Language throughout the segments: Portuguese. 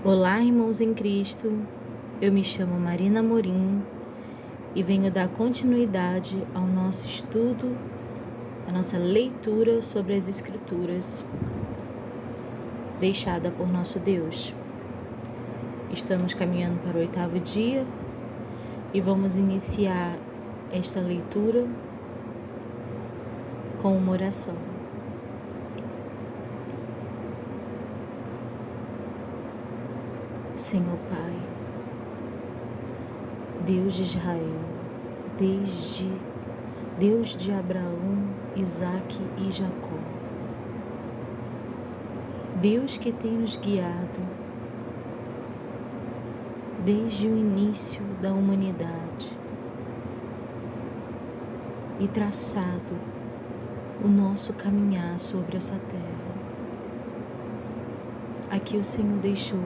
Olá, irmãos em Cristo, eu me chamo Marina Morim e venho dar continuidade ao nosso estudo, a nossa leitura sobre as Escrituras deixada por nosso Deus. Estamos caminhando para o 8º dia e vamos iniciar esta leitura com uma oração. Senhor Pai, Deus de Israel, Deus de Abraão, Isaque e Jacó, Deus que tem nos guiado desde o início da humanidade e traçado o nosso caminhar sobre essa terra. Aqui o Senhor deixou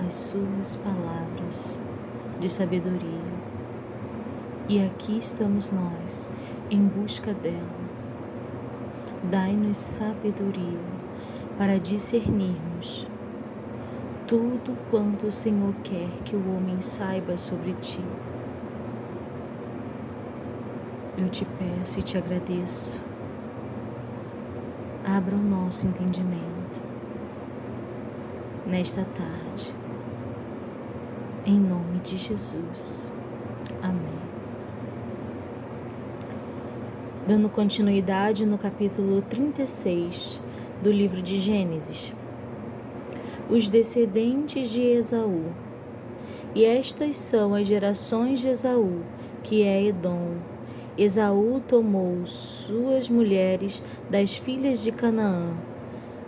as suas palavras de sabedoria e aqui estamos nós em busca dela. Dai-nos sabedoria para discernirmos tudo quanto o Senhor quer que o homem saiba sobre ti. Eu te peço e te agradeço. Abra o nosso entendimento nesta tarde. Em nome de Jesus. Amém. Dando continuidade no capítulo 36 do livro de Gênesis. Os descendentes de Esaú. E estas são as gerações de Esaú, que é Edom. Esaú tomou suas mulheres das filhas de Canaã,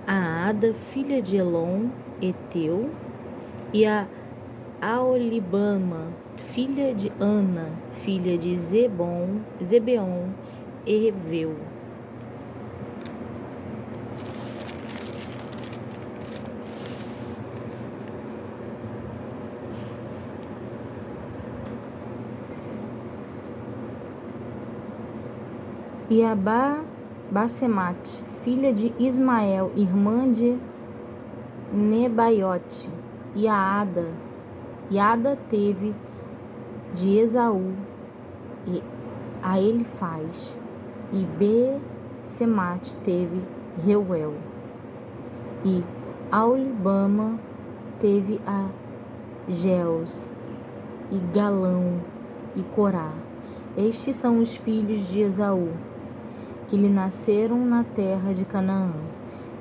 a Ada, filha de Elon, Eteu, e a Aolibama, filha de Ana, filha de Zebeon, Heveu. E a Basemate, filha de Ismael, irmã de Nebaiote, e a Ada teve de Esaú e a Elifaz, e Basemate teve Reuel, e Aolibama teve a Jeus, e Galão, e Corá. Estes são os filhos de Esaú, que lhe nasceram na terra de Canaã.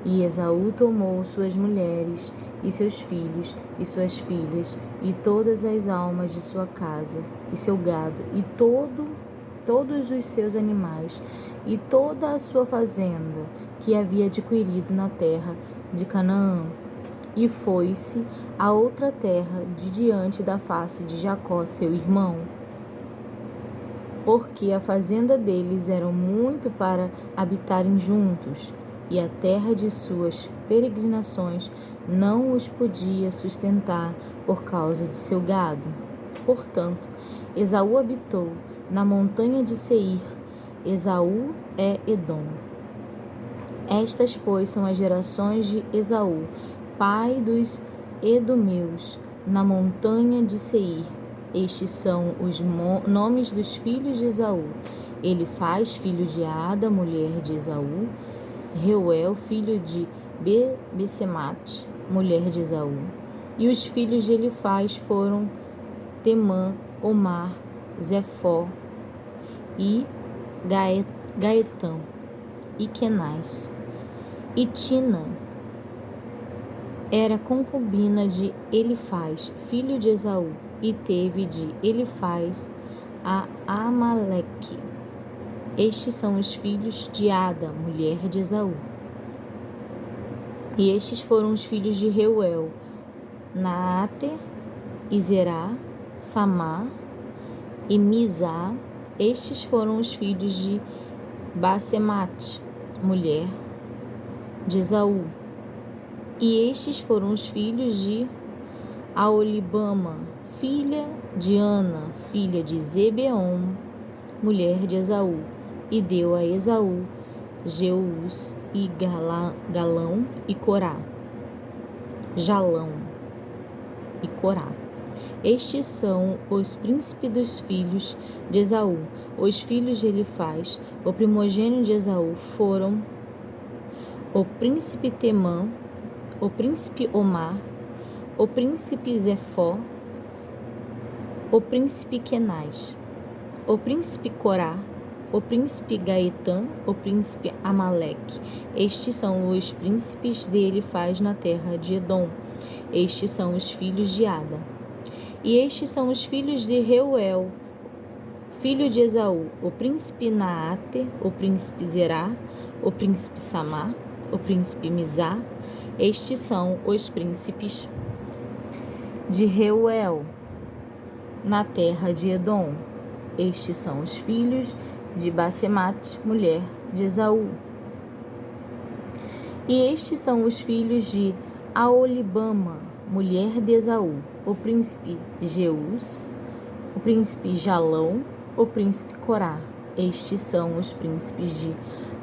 E Esaú tomou suas mulheres, e seus filhos, e suas filhas, e todas as almas de sua casa, e seu gado, e todos os seus animais, e toda a sua fazenda, que havia adquirido na terra de Canaã. E foi-se a outra terra de diante da face de Jacó, seu irmão, porque a fazenda deles era muito para habitarem juntos, e a terra de suas peregrinações não os podia sustentar por causa de seu gado. Portanto, Esaú habitou na montanha de Seir. Esaú é Edom. Estas, pois, são as gerações de Esaú, pai dos edomeus, na montanha de Seir. Estes são os nomes dos filhos de Esaú: Elifaz, filho de Ada, mulher de Esaú; Reuel, filho de Basemate, mulher de Esaú. E os filhos de Elifaz foram Temã, Omar, Zefó e Gaetã e Kenaz. E Tina era concubina de Elifaz, filho de Esaú, e teve de Elifaz a Amaleque. Estes são os filhos de Ada, mulher de Esaú. E estes foram os filhos de Reuel: Naate, Izerá, Samá e Mizá. Estes foram os filhos de Basemate, mulher de Esaú. E estes foram os filhos de Aolibama, filha de Ana, filha de Zebeon, mulher de Esaú, e deu a Esaú Jeus e Galão e Corá. Jalão. e Corá. Estes são os príncipes dos filhos de Esaú. Os filhos de Elifaz, o primogênito de Esaú, foram o príncipe Temã, o príncipe Omar, o príncipe Zefó, o príncipe Kenaz, o príncipe Corá, o príncipe Gaetã, o príncipe Amaleque. Estes são os príncipes de Elifaz na terra de Edom. Estes são os filhos de Ada. E estes são os filhos de Reuel, filho de Esaú, o príncipe Naate, o príncipe Zerá, o príncipe Samá, o príncipe Mizá. Estes são os príncipes de Reuel na terra de Edom. Estes são os filhos de Basemate, mulher de Esaú. E estes são os filhos de Aolibama, mulher de Esaú, o príncipe Jeus, o príncipe Jalão, o príncipe Corá. Estes são os príncipes de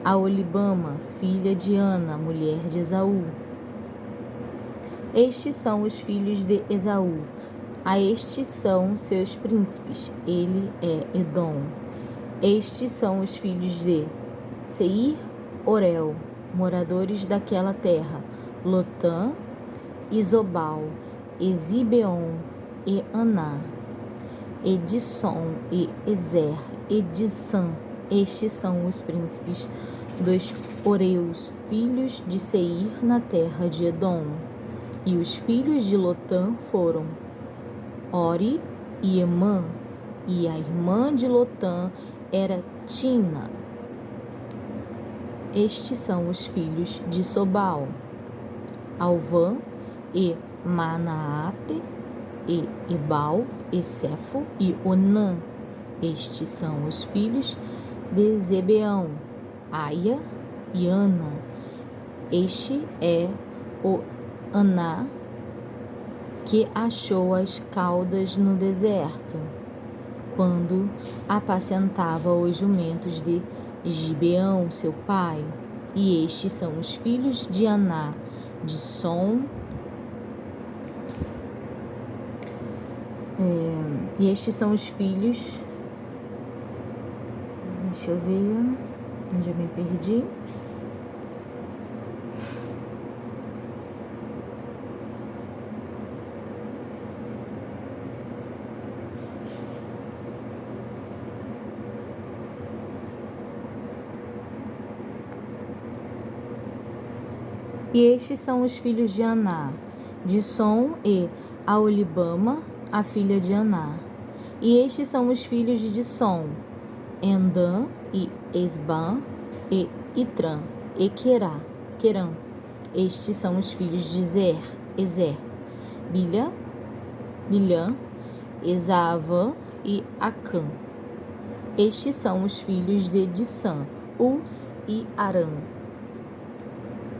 Aolibama, filha de Ana, mulher de Esaú. Estes são os filhos de Esaú. A estes são seus príncipes. Ele é Edom. Estes são os filhos de Seir, Orel, moradores daquela terra: Lotã, Isobal, Ezibeon e Aná, Edisson e Ezer, Edissã. Estes são os príncipes dos Oreus, filhos de Seir na terra de Edom. E os filhos de Lotã foram Ori e Emã, e a irmã de Lotã era Tina. Estes são os filhos de Sobal: Alvã e Manaate, e Ebal, e Cefo e Onã. Estes são os filhos de Zebeão: Aia e Ana. Este é o Aná que achou as caudas no deserto, quando apacentava os jumentos de Gibeão, seu pai. E estes são os filhos de Aná, de Som. E estes são os filhos... Deixa eu ver... onde eu me perdi. E estes são os filhos de Aná, de Som e Aolibama, a filha de Aná. E estes são os filhos de Dissom: Endã e Esbã e Itran e Querã. Estes são os filhos de Ezer, Bilhã, Esavã e Acã. Estes são os filhos de Dissã, Uz e Arã.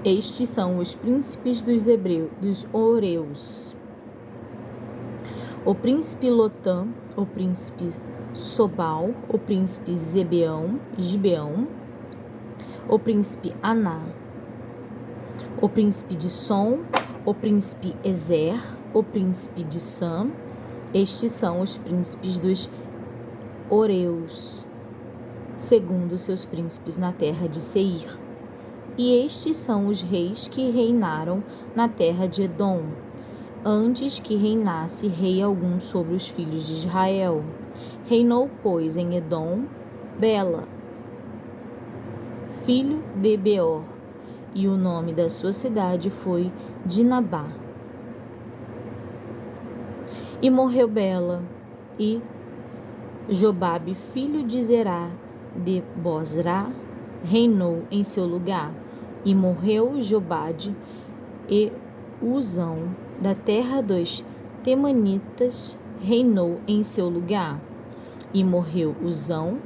Estes são os príncipes dos Oreus: o príncipe Lotã, o príncipe Sobal, o príncipe Gibeão, o príncipe Aná, o príncipe de Som, o príncipe Ezer, o príncipe de Sam. Estes são os príncipes dos Oreus, segundo seus príncipes na terra de Seir. E estes são os reis que reinaram na terra de Edom, antes que reinasse rei algum sobre os filhos de Israel. Reinou, pois, em Edom Bela, filho de Beor, e o nome da sua cidade foi Dinabá. E morreu Bela, e Jobabe, filho de Zerá de Bozrá, reinou em seu lugar. E morreu Jobade, e Uzão, da terra dos Temanitas, reinou em seu lugar. E morreu Uzão,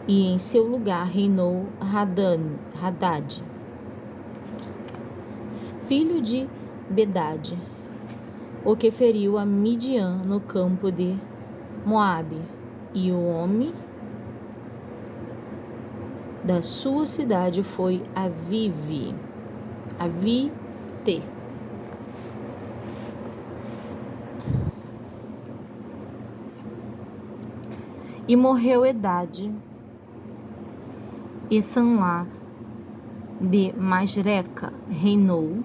e em seu lugar reinou Hadad, filho de Bedade, o que feriu a Midian no campo de Moabe. E o homem da sua cidade foi Avite. E morreu Edade e Sanlá de Masreca reinou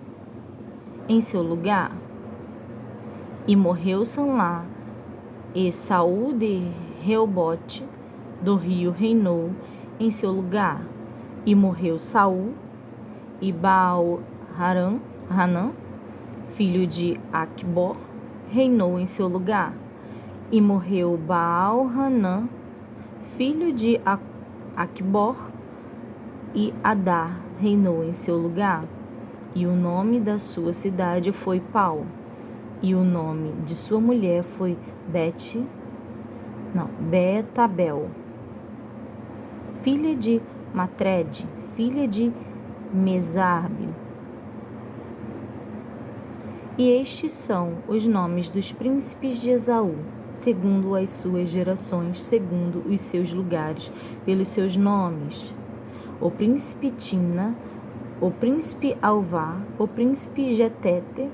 em seu lugar. E morreu Sanlá, e Saul de Reobote do rio reinou em seu lugar. E morreu Saul, e Baal-Hanã, filho de Acbor, reinou em seu lugar. E morreu Baal-Hanã, filho de Acbor, e Adar reinou em seu lugar. E o nome da sua cidade foi Pau, e o nome de sua mulher foi Betabel, filha de Matred, filha de Mesarbe. E estes são os nomes dos príncipes de Esaú, segundo as suas gerações, segundo os seus lugares, pelos seus nomes: o príncipe Timna, o príncipe Alvá, o príncipe Getete,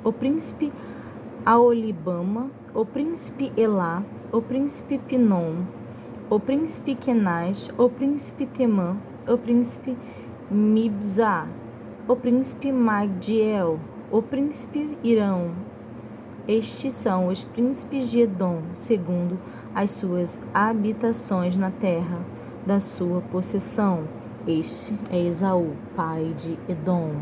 o príncipe Aolibama, o príncipe Elá, o príncipe Pinom, o príncipe Kenaz, o príncipe Temã, o príncipe Mibzá, o príncipe Magdiel, o príncipe Irão. Estes são os príncipes de Edom, segundo as suas habitações na terra da sua possessão. Este é Esaú, pai de Edom.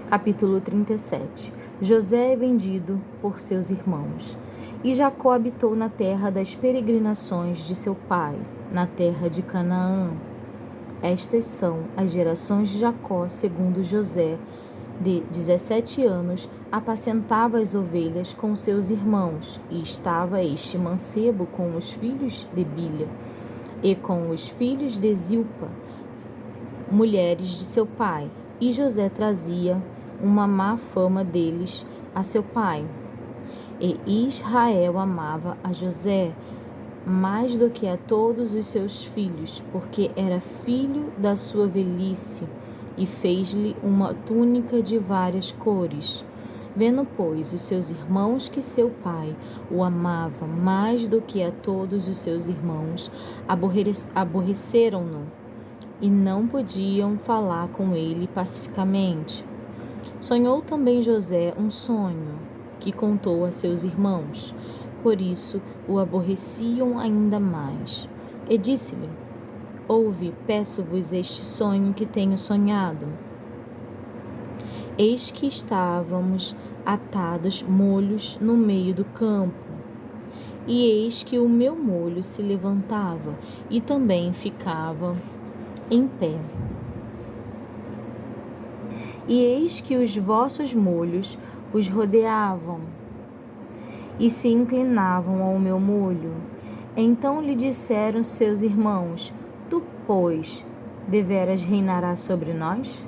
Capítulo 37. José é vendido por seus irmãos. E Jacó habitou na terra das peregrinações de seu pai, na terra de Canaã. Estas são as gerações de Jacó, segundo José, de 17 anos, apacentava as ovelhas com seus irmãos, e estava este mancebo com os filhos de Bilha e com os filhos de Zilpa, mulheres de seu pai. E José trazia uma má fama deles a seu pai. E Israel amava a José mais do que a todos os seus filhos, porque era filho da sua velhice, e fez-lhe uma túnica de várias cores. Vendo, pois, os seus irmãos que seu pai o amava mais do que a todos os seus irmãos, aborreceram-no e não podiam falar com ele pacificamente. Sonhou também José um sonho, que contou a seus irmãos. Por isso o aborreciam ainda mais. E disse-lhe: Ouve, peço-vos este sonho que tenho sonhado. Eis que estávamos atados molhos no meio do campo, e eis que o meu molho se levantava e também ficava em pé. E eis que os vossos molhos os rodeavam e se inclinavam ao meu molho. Então lhe disseram seus irmãos: Tu, pois, deveras reinarás sobre nós?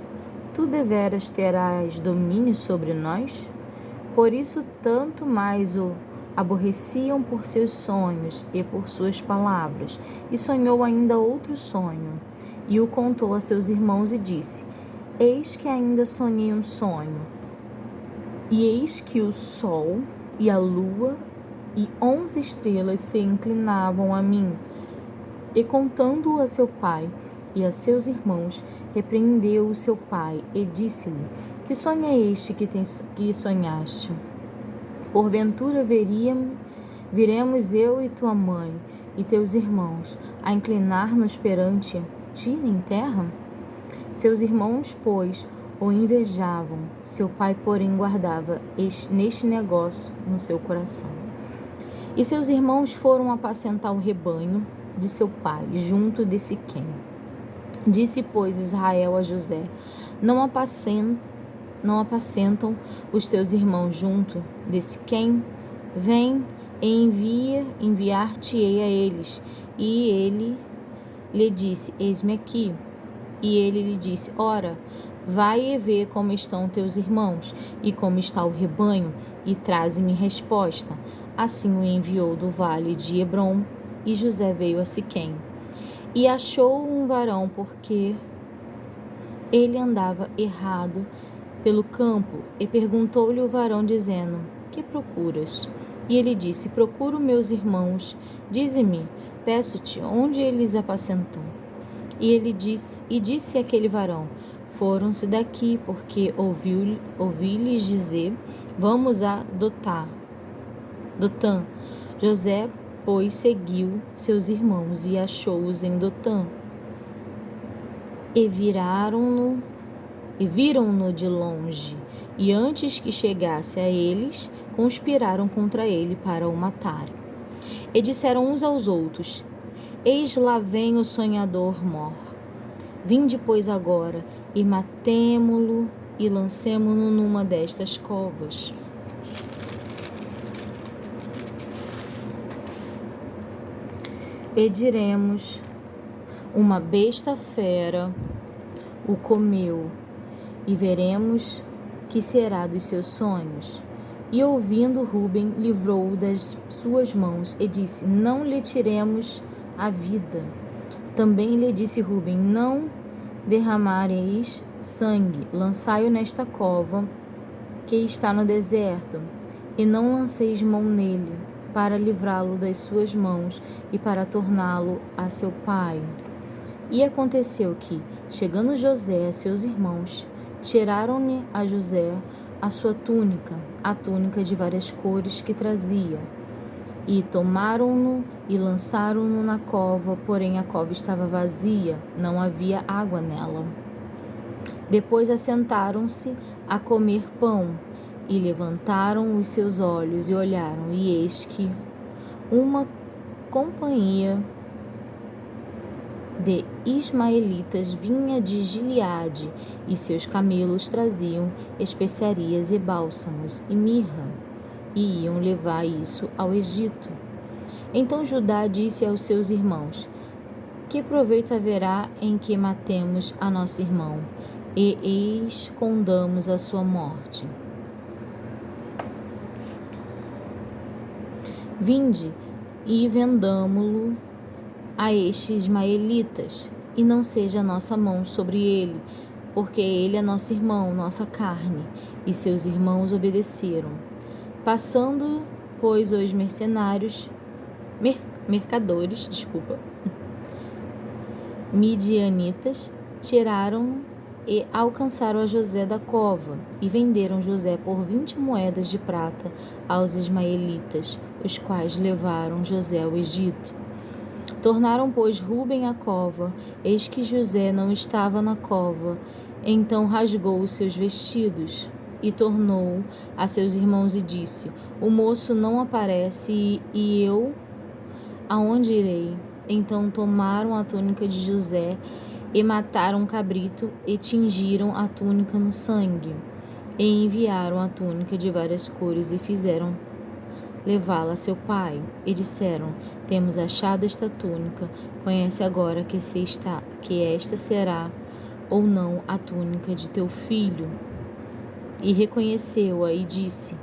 Tu deveras terás domínio sobre nós? Por isso tanto mais o aborreciam por seus sonhos e por suas palavras. E sonhou ainda outro sonho, e o contou a seus irmãos e disse: Eis que ainda sonhei um sonho, e eis que o sol e a lua e 11 estrelas se inclinavam a mim. E contando-o a seu pai e a seus irmãos, repreendeu o seu pai e disse-lhe: Que sonho é este que sonhaste? Porventura viremos eu e tua mãe e teus irmãos a inclinar-nos perante ti em terra? Seus irmãos, pois, o invejavam, seu pai, porém, guardava neste negócio no seu coração. E seus irmãos foram apacentar o rebanho de seu pai, junto de Siquém. Disse, pois, Israel a José: Não apacentam os teus irmãos junto de Siquém? Vem e enviar-te-ei a eles. E ele lhe disse: Eis-me aqui. E ele lhe disse: Ora, vai e vê como estão teus irmãos e como está o rebanho, e traze-me resposta. Assim o enviou do vale de Hebrom, e José veio a Siquém. E achou um varão, porque ele andava errado pelo campo, e perguntou-lhe o varão, dizendo: Que procuras? E ele disse: procuro meus irmãos, dize-me, peço-te, onde eles apacentam? E disse aquele varão: foram-se daqui, porque ouvi-lhes dizer: vamos a Dotã. José, pois, seguiu seus irmãos e achou-os em Dotã. E viram-no de longe, e antes que chegasse a eles, conspiraram contra ele para o matarem. E disseram uns aos outros: eis lá vem o sonhador mor. Vinde, pois, agora, e matemo-lo e lancemo-no numa destas covas. E diremos: uma besta fera o comeu, e veremos que será dos seus sonhos. E ouvindo, Rúben livrou-o das suas mãos e disse: não lhe tiremos a vida. Também lhe disse Rúben: não derramareis sangue, lançai-o nesta cova que está no deserto, e não lanceis mão nele, para livrá-lo das suas mãos e para torná-lo a seu pai. E aconteceu que, chegando José a seus irmãos, tiraram-lhe a José a sua túnica, a túnica de várias cores que trazia, e tomaram-no e lançaram-no na cova, porém a cova estava vazia, não havia água nela. Depois assentaram-se a comer pão, e levantaram os seus olhos e olharam, e eis que uma companhia de ismaelitas vinha de Gileade, e seus camelos traziam especiarias e bálsamos e mirra, e iam levar isso ao Egito. Então Judá disse aos seus irmãos: que proveito haverá em que matemos a nosso irmão e escondamos a sua morte? Vinde e vendamo-lo a estes ismaelitas, e não seja a nossa mão sobre ele, porque ele é nosso irmão, nossa carne. E seus irmãos obedeceram. Passando, pois, os midianitas, tiraram e alcançaram a José da cova, e venderam José por 20 moedas de prata aos ismaelitas, os quais levaram José ao Egito. Tornaram, pois, Rúben à cova, eis que José não estava na cova. Então rasgou os seus vestidos e tornou a seus irmãos e disse: o moço não aparece, e eu aonde irei? Então tomaram a túnica de José e mataram um cabrito e tingiram a túnica no sangue, e enviaram a túnica de várias cores e fizeram levá-la a seu pai, e disseram: temos achado esta túnica, conhece agora que esta será ou não a túnica de teu filho. E reconheceu-a e disse: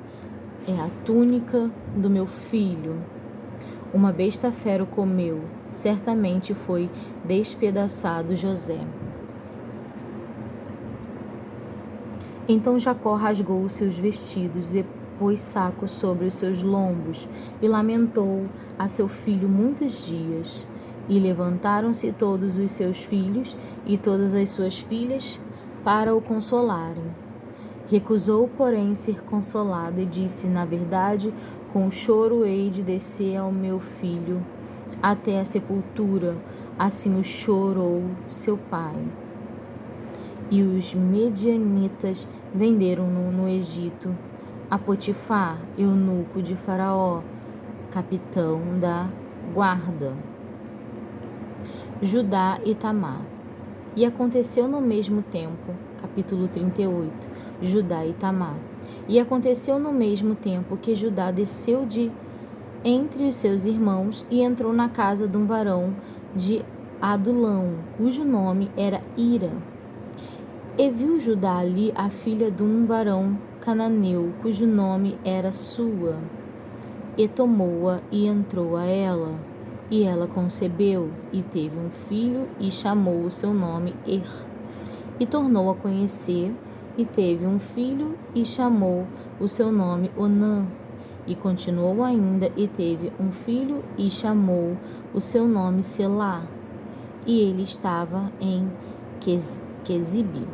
é a túnica do meu filho. Uma besta fera o comeu, certamente foi despedaçado José. Então Jacó rasgou os seus vestidos e pôs saco sobre os seus lombos, e lamentou a seu filho muitos dias. E levantaram-se todos os seus filhos e todas as suas filhas para o consolarem. Recusou, porém, ser consolado, e disse: na verdade, com choro hei de descer ao meu filho até a sepultura. Assim o chorou seu pai. E os medianitas venderam-no no Egito a Potifar, eunuco de Faraó, capitão da guarda. Judá e Tamar. E aconteceu no mesmo tempo, capítulo 38, Judá e Tamar. E aconteceu no mesmo tempo que Judá desceu de entre os seus irmãos e entrou na casa de um varão de Adulão, cujo nome era Ira. E viu Judá ali a filha de um varão cananeu, cujo nome era Sua, e tomou-a e entrou a ela. E ela concebeu e teve um filho e chamou o seu nome Er. E tornou a conhecer e teve um filho e chamou o seu nome Onã. E continuou ainda, e teve um filho, e chamou o seu nome Selá. E ele estava em Quezibe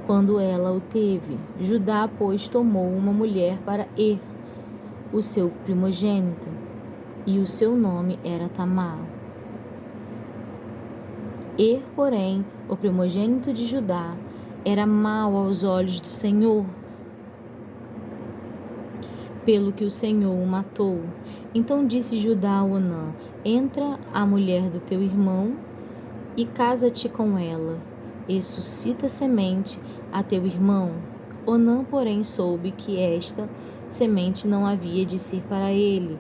quando ela o teve. Judá, pois, tomou uma mulher para o seu primogênito, e o seu nome era Tamar. Porém, o primogênito de Judá, era mau aos olhos do Senhor, pelo que o Senhor o matou. Então disse Judá a Onã: entra a mulher do teu irmão e casa-te com ela, e suscita semente a teu irmão. Onã, porém, soube que esta semente não havia de ser para ele.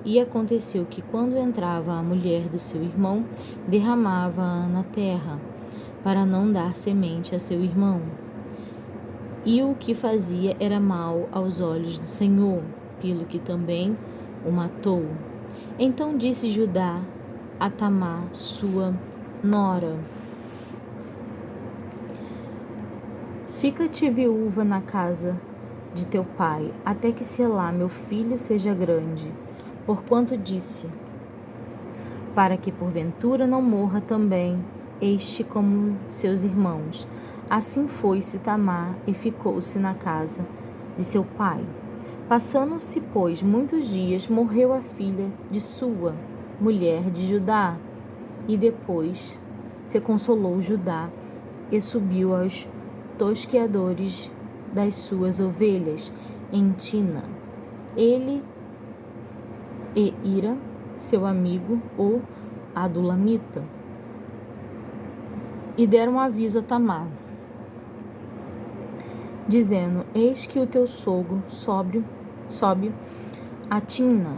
E aconteceu que, quando entrava a mulher do seu irmão, derramava-a na terra, para não dar semente a seu irmão. E o que fazia era mal aos olhos do Senhor, pelo que também o matou. Então disse Judá a Tamar, sua nora: fica-te viúva na casa de teu pai, até que Selá, meu filho, seja grande. Porquanto disse: para que porventura não morra também este como seus irmãos. Assim foi-se Tamar e ficou-se na casa de seu pai. Passando-se, pois, muitos dias, morreu a filha de sua mulher de Judá. E depois se consolou Judá e subiu aos tosqueadores das suas ovelhas em Tina. Ele e Ira, seu amigo, o Adulamita, e deram aviso a Tamar, dizendo: eis que o teu sogro sobe a Tina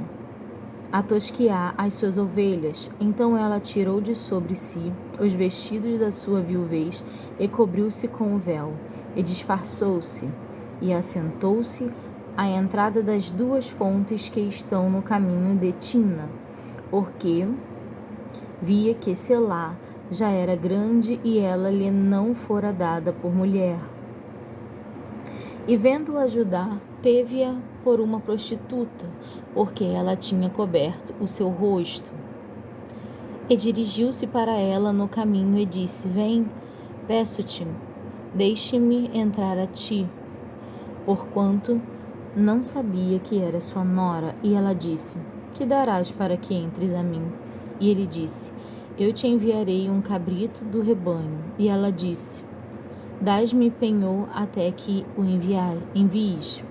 a tosquear as suas ovelhas. Então ela tirou de sobre si os vestidos da sua viuvez e cobriu-se com o véu, e disfarçou-se, e assentou-se à entrada das duas fontes que estão no caminho de Tina, porque via que Selá já era grande e ela lhe não fora dada por mulher. E vendo-a Judá, teve-a por uma prostituta, porque ela tinha coberto o seu rosto. E dirigiu-se para ela no caminho e disse: vem, peço-te, deixe-me entrar a ti, porquanto não sabia que era sua nora. E ela disse: que darás para que entres a mim? E ele disse: eu te enviarei um cabrito do rebanho. E ela disse: dás-me penhor até que o envies.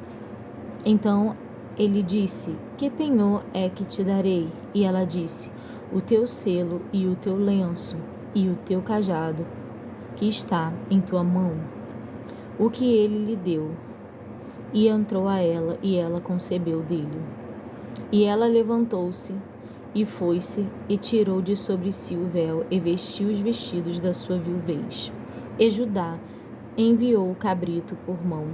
Então ele disse: que penhor é que te darei? E ela disse: o teu selo e o teu lenço e o teu cajado que está em tua mão. O que ele lhe deu. E entrou a ela, e ela concebeu dele. E ela levantou-se e foi-se, e tirou de sobre si o véu, e vestiu os vestidos da sua viuvez. E Judá enviou o cabrito por mão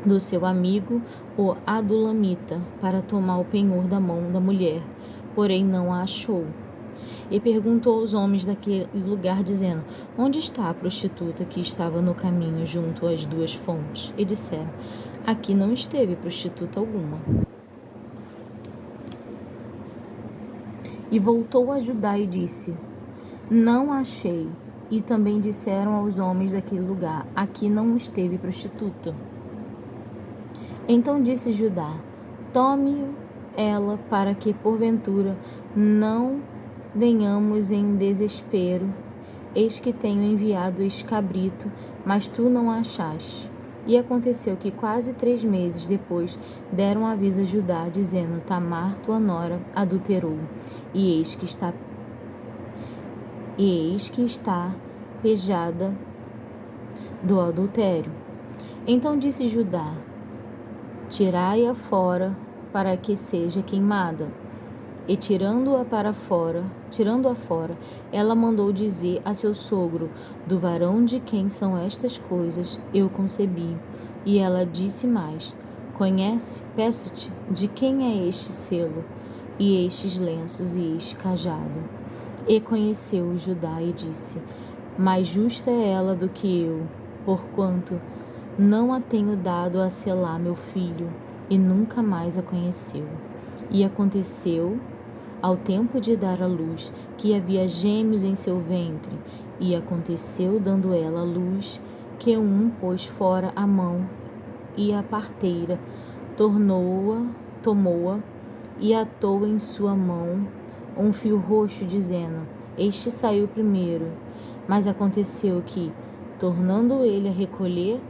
do seu amigo, o Adulamita, para tomar o penhor da mão da mulher, porém não a achou. E perguntou aos homens daquele lugar, dizendo: onde está a prostituta que estava no caminho junto às duas fontes? E disseram: aqui não esteve prostituta alguma. E voltou a Judá e disse: não achei. E também disseram aos homens daquele lugar: aqui não esteve prostituta. Então disse Judá: tome ela, para que porventura não venhamos em desespero. Eis que tenho enviado este cabrito, mas tu não a achaste. E aconteceu que quase 3 meses depois deram aviso a Judá, dizendo: Tamar, tua nora, adulterou, e eis que está pejada do adultério. Então disse Judá: tirai-a fora, para que seja queimada. E tirando-a fora, ela mandou dizer a seu sogro: do varão de quem são estas coisas, eu concebi. E ela disse mais: conhece, peço-te, de quem é este selo, e estes lenços, e este cajado? E conheceu Judá e disse: mais justa é ela do que eu, porquanto não a tenho dado a Selá, meu filho, e nunca mais a conheceu. E aconteceu, ao tempo de dar à luz, que havia gêmeos em seu ventre. E aconteceu, dando ela à luz, que um pôs fora a mão, e a parteira tomou-a e atou em sua mão um fio roxo, dizendo: Este saiu primeiro. Mas aconteceu que, tornando ele a recolher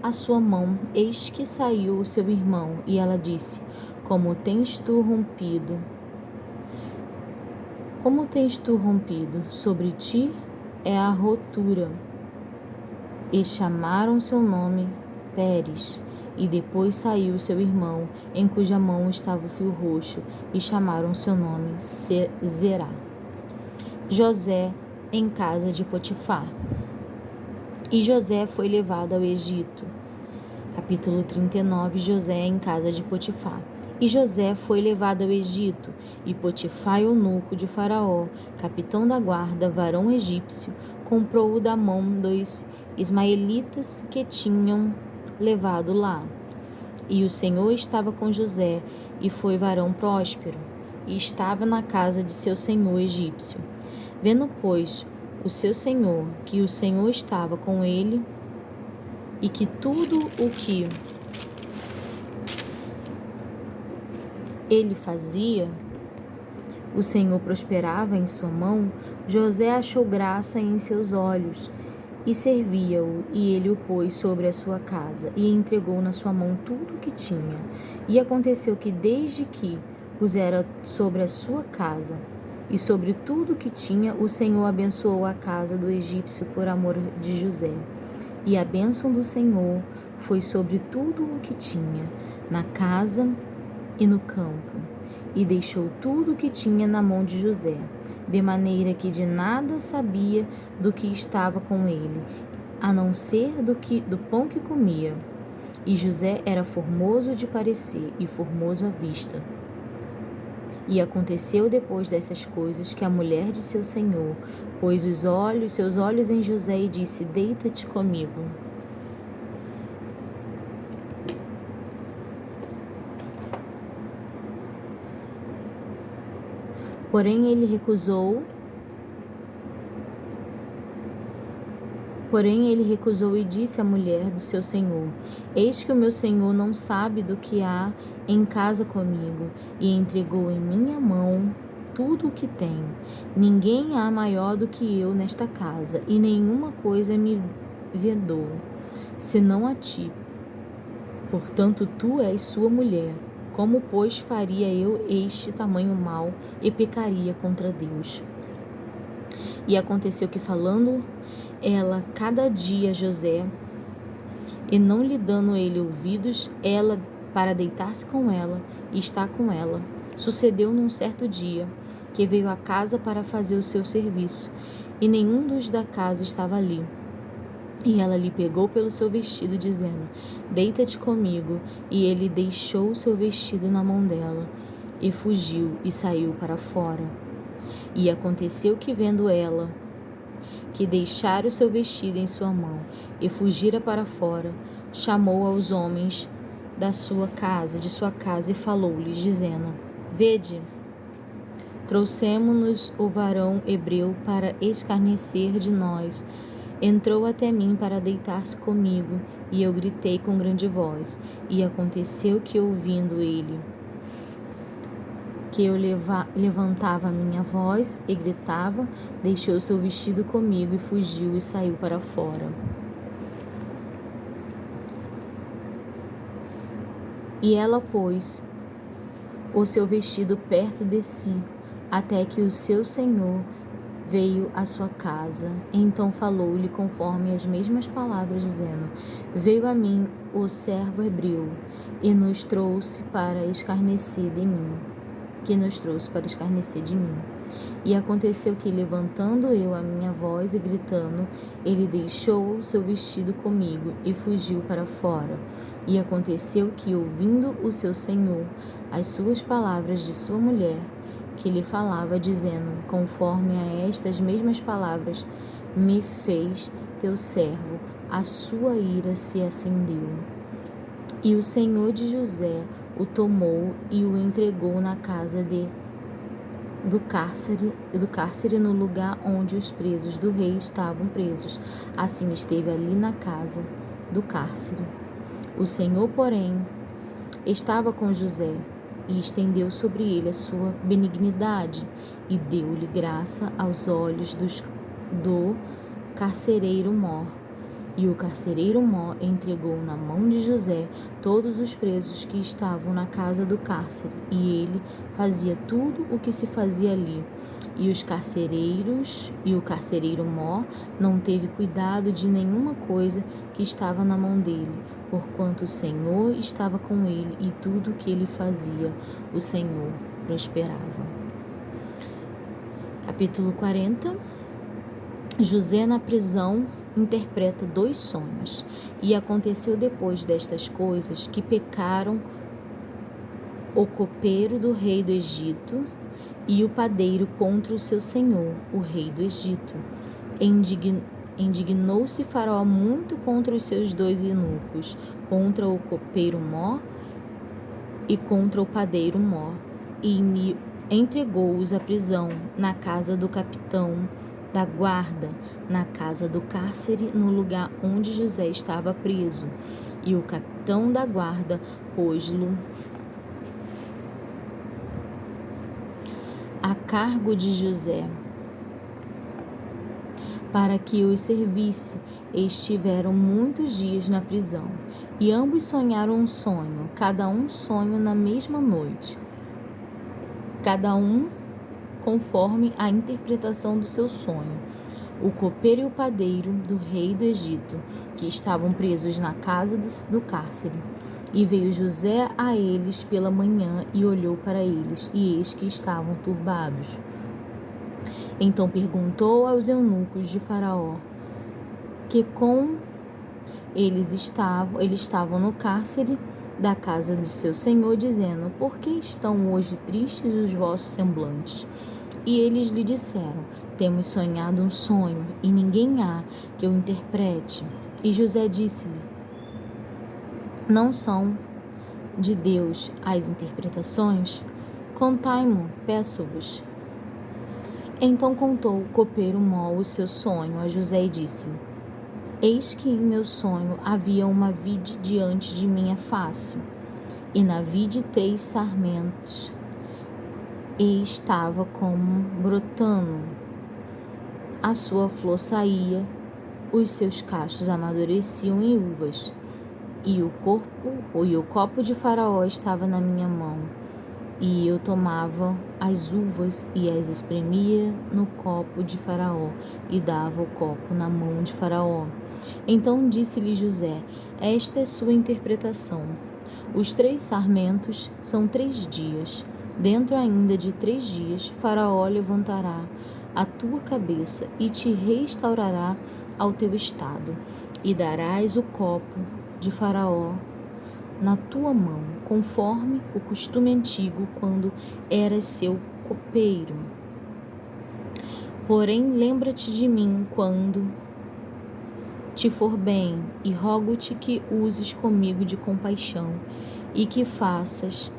a sua mão, eis que saiu o seu irmão, e ela disse: Como tens tu rompido? Como tens tu rompido? Sobre ti é a rotura. E chamaram seu nome Pérez. E depois saiu seu irmão, em cuja mão estava o fio roxo, e chamaram seu nome Zerá. José em casa de Potifar. E José foi levado ao Egito. Capítulo 39. José em casa de Potifar. E José foi levado ao Egito, e Potifar, eunuco de Faraó, capitão da guarda, varão egípcio, comprou-o da mão dos ismaelitas que tinham levado lá. E o Senhor estava com José, e foi varão próspero, e estava na casa de seu senhor egípcio. Vendo, pois, o seu senhor, que o Senhor estava com ele, e que tudo o que ele fazia, o Senhor prosperava em sua mão, José achou graça em seus olhos, e servia-o, e ele o pôs sobre a sua casa, e entregou na sua mão tudo o que tinha. E aconteceu que, desde que pusera sobre a sua casa, e sobre tudo o que tinha, o Senhor abençoou a casa do egípcio por amor de José. E a bênção do Senhor foi sobre tudo o que tinha, na casa e no campo, e deixou tudo o que tinha na mão de José, de maneira que de nada sabia do que estava com ele, a não ser do pão que comia. E José era formoso de parecer e formoso à vista. E aconteceu depois dessas coisas que a mulher de seu senhor pôs seus olhos em José e disse: Deita-te comigo. Porém ele recusou e disse à mulher do seu senhor: Eis que o meu senhor não sabe do que há em casa comigo, e entregou em minha mão tudo o que tem. Ninguém há maior do que eu nesta casa, e nenhuma coisa me vedou, senão a ti. Portanto, tu és sua mulher. Como, pois, faria eu este tamanho mal e pecaria contra Deus? E aconteceu que, falando ela cada dia a José, e não lhe dando ele ouvidos, ela para deitar-se com ela e estar com ela, sucedeu num certo dia, que veio à casa para fazer o seu serviço, e nenhum dos da casa estava ali. E ela lhe pegou pelo seu vestido, dizendo: Deita-te comigo. E ele deixou o seu vestido na mão dela, e fugiu, e saiu para fora. E aconteceu que, vendo ela que deixara o seu vestido em sua mão, e fugira para fora, chamou aos homens de sua casa, e falou-lhes, dizendo: Vede, trouxemo-nos o varão hebreu para escarnecer de nós. Entrou até mim para deitar-se comigo, e eu gritei com grande voz. E aconteceu que, ouvindo ele, que eu levantava a minha voz e gritava, deixou seu vestido comigo e fugiu e saiu para fora. E ela pôs o seu vestido perto de si, até que o seu senhor veio à sua casa. Então falou-lhe conforme as mesmas palavras, dizendo: Veio a mim o servo hebreu, e nos trouxe para escarnecer de mim. E aconteceu que, levantando eu a minha voz e gritando, ele deixou o seu vestido comigo e fugiu para fora. E aconteceu que, ouvindo o seu senhor as suas palavras de sua mulher, que lhe falava, dizendo: Conforme a estas mesmas palavras me fez teu servo, a sua ira se acendeu. E o senhor de José o tomou e o entregou na casa do cárcere no lugar onde os presos do rei estavam presos. Assim esteve ali na casa do cárcere. O Senhor, porém, estava com José e estendeu sobre ele a sua benignidade e deu-lhe graça aos olhos do carcereiro mor. E o carcereiro mor entregou na mão de José todos os presos que estavam na casa do cárcere, e ele fazia tudo o que se fazia ali. E o carcereiro mor não teve cuidado de nenhuma coisa que estava na mão dele, porquanto o Senhor estava com ele, e tudo o que ele fazia, o Senhor prosperava. Capítulo 40. José na prisão interpreta 2 sonhos. E aconteceu depois destas coisas que pecaram o copeiro do rei do Egito e o padeiro contra o seu senhor, o rei do Egito. Indignou-se Faraó muito contra os seus 2 eunucos, contra o copeiro mor e contra o padeiro mor, e entregou-os à prisão na casa do capitão da guarda, na casa do cárcere, no lugar onde José estava preso. E o capitão da guarda pôs-lo a cargo de José, para que os servisse. E estiveram muitos dias na prisão. E ambos sonharam um sonho, cada um sonho na mesma noite, cada um conforme a interpretação do seu sonho. O copeiro e o padeiro do rei do Egito, que estavam presos na casa do cárcere. E veio José a eles pela manhã e olhou para eles, e eis que estavam turbados. Então perguntou aos eunucos de Faraó, que com eles estavam no cárcere da casa de seu senhor, dizendo: por que estão hoje tristes os vossos semblantes? E eles lhe disseram: temos sonhado um sonho, e ninguém há que o interprete. E José disse-lhe: não são de Deus as interpretações? Contai-mo, peço-vos. Então contou o copeiro mor o seu sonho a José e disse-lhe: eis que em meu sonho havia uma vide diante de minha face, e na vide 3 sarmentos, e estava como brotando. A sua flor saía, os seus cachos amadureciam em uvas, e o copo de Faraó estava na minha mão, e eu tomava as uvas e as espremia no copo de Faraó, e dava o copo na mão de Faraó. Então disse-lhe José: esta é sua interpretação. Os 3 sarmentos são 3 dias. Dentro ainda de 3 dias, Faraó levantará a tua cabeça e te restaurará ao teu estado, e darás o copo de Faraó na tua mão, conforme o costume antigo, quando eras seu copeiro. Porém, lembra-te de mim quando te for bem, e rogo-te que uses comigo de compaixão, e que faças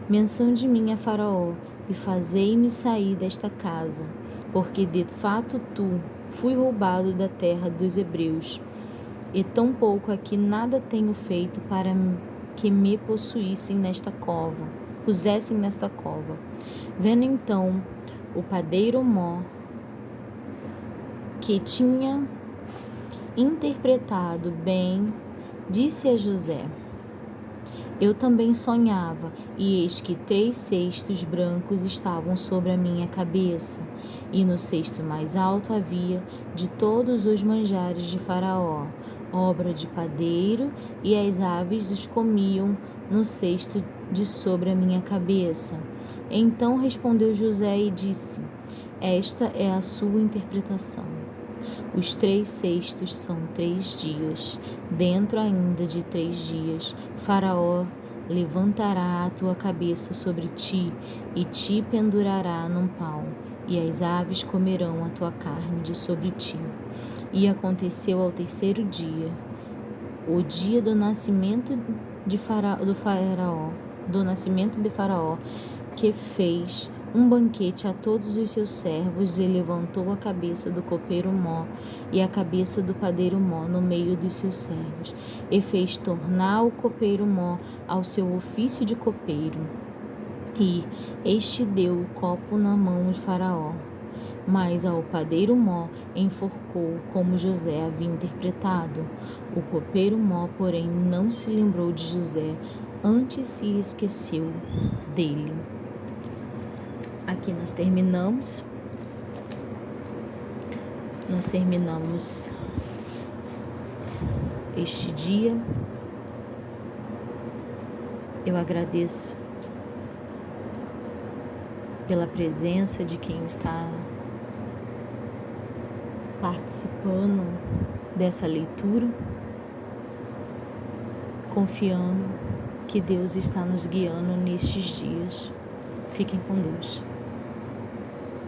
menção de mim a Faraó, e fazei-me sair desta casa, porque de fato fui roubado da terra dos hebreus, e tampouco aqui nada tenho feito para que me pusessem nesta cova. Vendo então o padeiro mor, que tinha interpretado bem, disse a José: eu também sonhava, e eis que 3 cestos brancos estavam sobre a minha cabeça, e no cesto mais alto havia de todos os manjares de Faraó, obra de padeiro, e as aves os comiam no cesto de sobre a minha cabeça. Então respondeu José e disse: esta é a sua interpretação. Os 3 cestos são 3 dias. Dentro ainda de 3 dias, Faraó levantará a tua cabeça sobre ti e te pendurará num pau, e as aves comerão a tua carne de sobre ti. E aconteceu ao 3º dia, o dia do nascimento do Faraó, do nascimento de Faraó, que fez um banquete a todos os seus servos, e levantou a cabeça do copeiro Mó e a cabeça do padeiro Mó no meio dos seus servos, e fez tornar o copeiro Mó ao seu ofício de copeiro. E este deu o copo na mão de Faraó. Mas ao padeiro Mó enforcou, como José havia interpretado. O copeiro Mó, porém, não se lembrou de José, antes se esqueceu dele. Aqui nós terminamos este dia. Eu agradeço pela presença de quem está participando dessa leitura, confiando que Deus está nos guiando nestes dias. Fiquem com Deus.